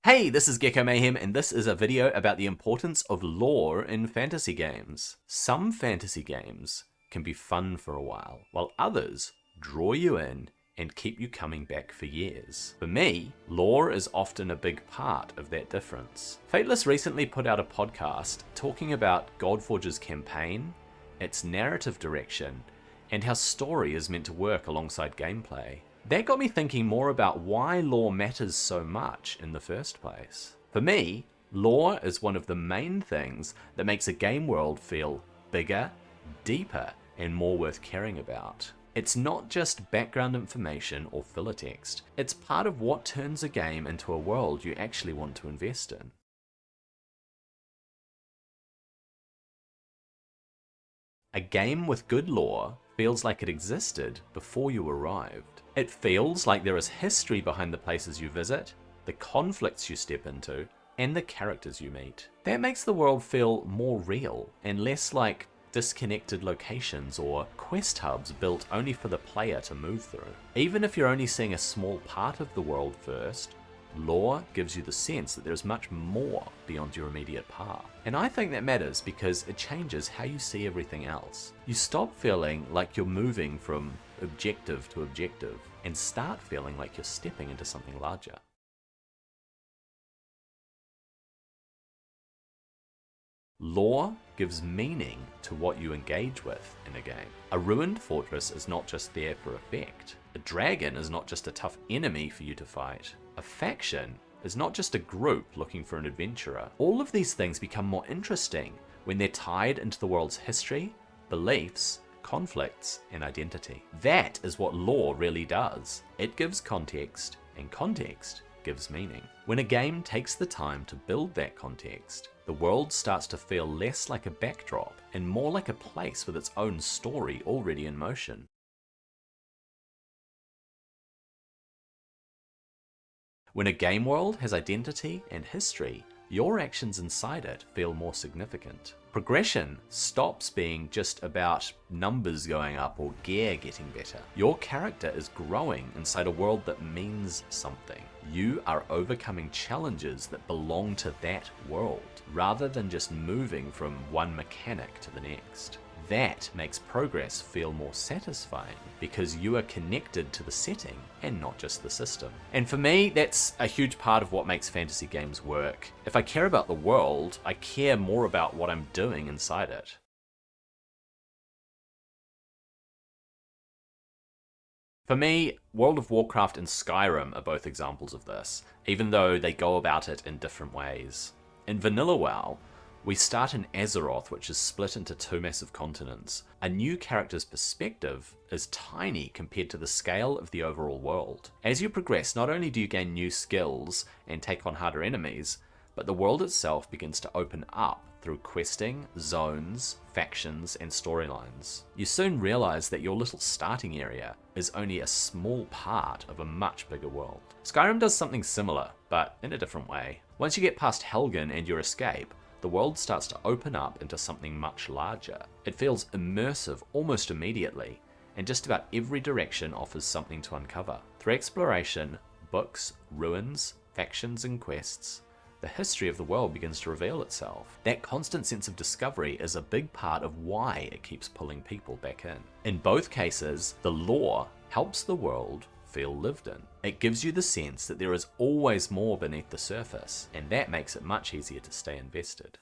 Hey, this is Gecko Mayhem, and this is a video about the importance of lore in fantasy games. Some fantasy games can be fun for a while others draw you in and keep you coming back for years. For me, lore is often a big part of that difference. Fateless recently put out a podcast talking about Godforge's campaign, its narrative direction, and how story is meant to work alongside gameplay. That got me thinking more about why lore matters so much in the first place. For me, lore is one of the main things that makes a game world feel bigger, deeper, and more worth caring about. It's not just background information or filler text. It's part of what turns a game into a world you actually want to invest in. A game with good lore feels like it existed before you arrived. It feels like there is history behind the places you visit, the conflicts you step into, and the characters you meet. That makes the world feel more real and less like disconnected locations or quest hubs built only for the player to move through. Even if you're only seeing a small part of the world first, lore gives you the sense that there's much more beyond your immediate path. And I think that matters because it changes how you see everything else. You stop feeling like you're moving from objective to objective and start feeling like you're stepping into something larger. Lore gives meaning to what you engage with in a game. A ruined fortress is not just there for effect. A dragon is not just a tough enemy for you to fight. A faction is not just a group looking for an adventurer. All of these things become more interesting when they're tied into the world's history, beliefs, conflicts, and identity. That is what lore really does. It gives context, and context gives meaning. When a game takes the time to build that context, the world starts to feel less like a backdrop and more like a place with its own story already in motion. When a game world has identity and history, your actions inside it feel more significant. Progression stops being just about numbers going up or gear getting better. Your character is growing inside a world that means something. You are overcoming challenges that belong to that world, rather than just moving from one mechanic to the next. That makes progress feel more satisfying because you are connected to the setting and not just the system. And for me, that's a huge part of what makes fantasy games work. If I care about the world, I care more about what I'm doing inside it. For me, World of Warcraft and Skyrim are both examples of this, even though they go about it in different ways. In Vanilla WoW, we start in Azeroth, which is split into two massive continents. A new character's perspective is tiny compared to the scale of the overall world. As you progress, not only do you gain new skills and take on harder enemies, but the world itself begins to open up through questing, zones, factions, and storylines. You soon realize that your little starting area is only a small part of a much bigger world. Skyrim does something similar, but in a different way. Once you get past Helgen and your escape, the world starts to open up into something much larger. It feels immersive almost immediately, and just about every direction offers something to uncover. Through exploration, books, ruins, factions, and quests, the history of the world begins to reveal itself. That constant sense of discovery is a big part of why it keeps pulling people back in. In both cases, the lore helps the world feel lived in. It gives you the sense that there is always more beneath the surface, and that makes it much easier to stay invested.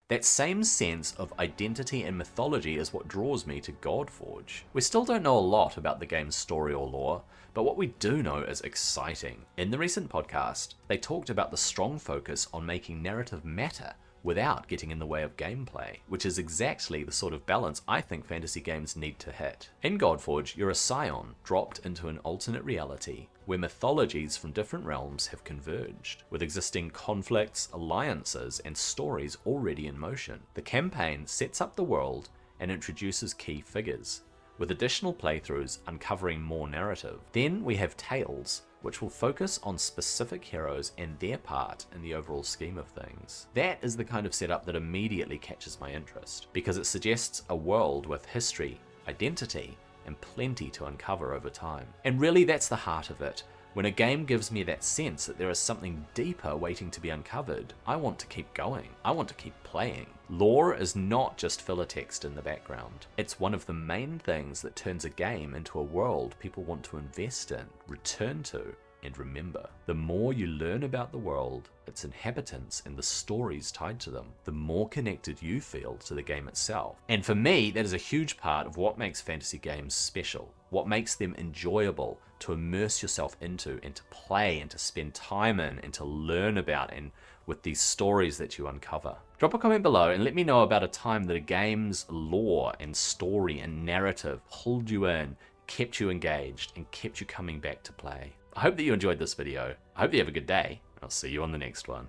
That same sense of identity and mythology is what draws me to Godforge. We still don't know a lot about the game's story or lore, but what we do know is exciting. In the recent podcast, they talked about the strong focus on making narrative matter without getting in the way of gameplay, which is exactly the sort of balance I think fantasy games need to hit. In Godforge, you're a scion dropped into an alternate reality where mythologies from different realms have converged, with existing conflicts, alliances, and stories already in motion. The campaign sets up the world and introduces key figures, with additional playthroughs uncovering more narrative. Then we have Tales, which will focus on specific heroes and their part in the overall scheme of things. That is the kind of setup that immediately catches my interest, because it suggests a world with history, identity, and plenty to uncover over time. And really that's the heart of it. When a game gives me that sense that there is something deeper waiting to be uncovered, I want to keep going. I want to keep playing. Lore is not just filler text in the background. It's one of the main things that turns a game into a world people want to invest in, return to, and remember. The more you learn about the world, its inhabitants, and the stories tied to them, the more connected you feel to the game itself. And for me, that is a huge part of what makes fantasy games special, what makes them enjoyable to immerse yourself into and to play and to spend time in and to learn about and with these stories that you uncover. Drop a comment below and let me know about a time that a game's lore and story and narrative pulled you in, kept you engaged, and kept you coming back to play. I hope that you enjoyed this video. I hope you have a good day. I'll see you on the next one.